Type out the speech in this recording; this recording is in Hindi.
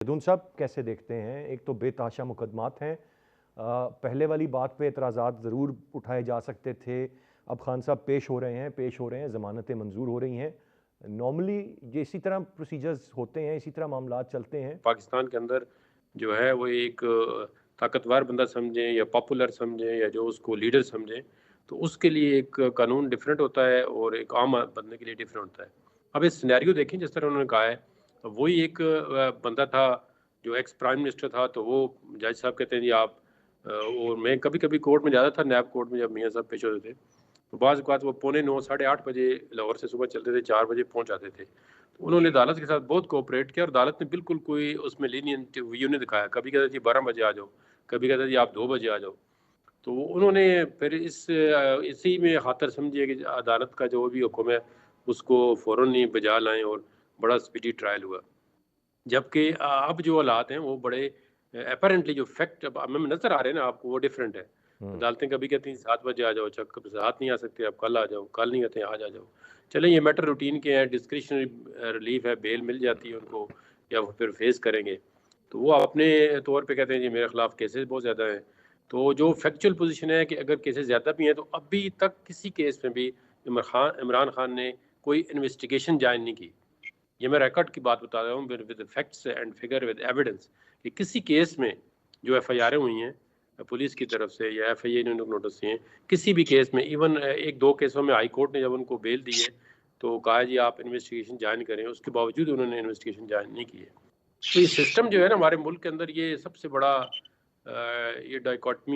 यदून साहब कैसे देखते हैं? एक तो बेतहाशा मुकदमात हैं। पहले वाली बात पे एतराज़ात ज़रूर उठाए जा सकते थे। अब खान साहब पेश हो रहे हैं, ज़मानतें मंज़ूर हो रही हैं। नॉर्मली ये इसी तरह प्रोसीजर्स होते हैं, इसी तरह मामलात चलते हैं। पाकिस्तान के अंदर जो है वो एक ताकतवर बंदा समझें या पॉपुलर समझें या जो उसको लीडर समझें, तो उसके लिए एक कानून डिफरेंट होता है और एक आम बंदे के लिए डिफरेंट होता है। अब इस सिनेरियो देखें जिस तरह उन्होंने कहा है, तो वही एक बंदा था जो एक्स प्राइम मिनिस्टर था, तो वो जज साहब कहते हैं जी आप और मैं कभी-कभी कोर्ट में जाता था, नैब कोर्ट में जब मियाँ साहब पेश होते थे, तो बाज़ औक़ात वो पौने 9 साढ़े 8 बजे लाहौर से सुबह चलते थे, 4 बजे पहुँच जाते थे। तो उन्होंने अदालत के साथ बहुत कोऑपरेट किया और अदालत ने बिल्कुल कोई उसमें लीनिएंट व्यू नहीं दिखाया। कभी कहता जी 12 बजे आ जाओ, कभी कहता जी आप 2 बजे आ जाओ। तो उन्होंने फिर इसी में खातर समझिए कि अदालत का जो भी हुक्म है, उसको फ़ौरन ही बजा लाएँ और बड़ा स्पीडी ट्रायल हुआ। जबकि अब जो हालात हैं वो बड़े अपैरेंटली जो फैक्ट अब हमें नज़र आ रहे हैं ना आपको वो डिफरेंट है। हुँ। अदालतें कभी कहती हैं 7 बजे आ जाओ, अच्छा कभी रात नहीं आ सकते आप कल आ जाओ, कल नहीं कहते आज आ जाओ। चलें ये मैटर रूटीन के हैं, डिस्क्रिशनरी रिलीफ है, बेल मिल जाती है उनको या वो फिर फेस करेंगे। तो वो अपने तौर पे कहते हैं जी मेरे खिलाफ केसेस बहुत ज़्यादा हैं। तो जो फैक्चुअल पोज़ीशन है कि अगर केसेस ज़्यादा भी हैं तो अभी तक किसी केस में भी इमरान खान ने कोई इन्वेस्टिगेशन जॉइन नहीं की। ये मैं रिकॉर्ड की बात बता रहा हूँ with facts and figure with evidence कि किसी केस में जो एफआईआरें हुई हैं पुलिस की तरफ से या एफआईए ने उनको नोटिस दिए हैं, किसी भी केस में इवन एक दो केसों में हाई कोर्ट ने जब उनको बेल दी है तो कहा जी आप इन्वेस्टिगेशन ज्वाइन करें, उसके बावजूद उन्होंने इन्वेस्टिगेशन ज्वाइन नहीं की है। तो ये सिस्टम जो है ना हमारे मुल्क के अंदर ये सबसे बड़ा ये डाइकॉटमी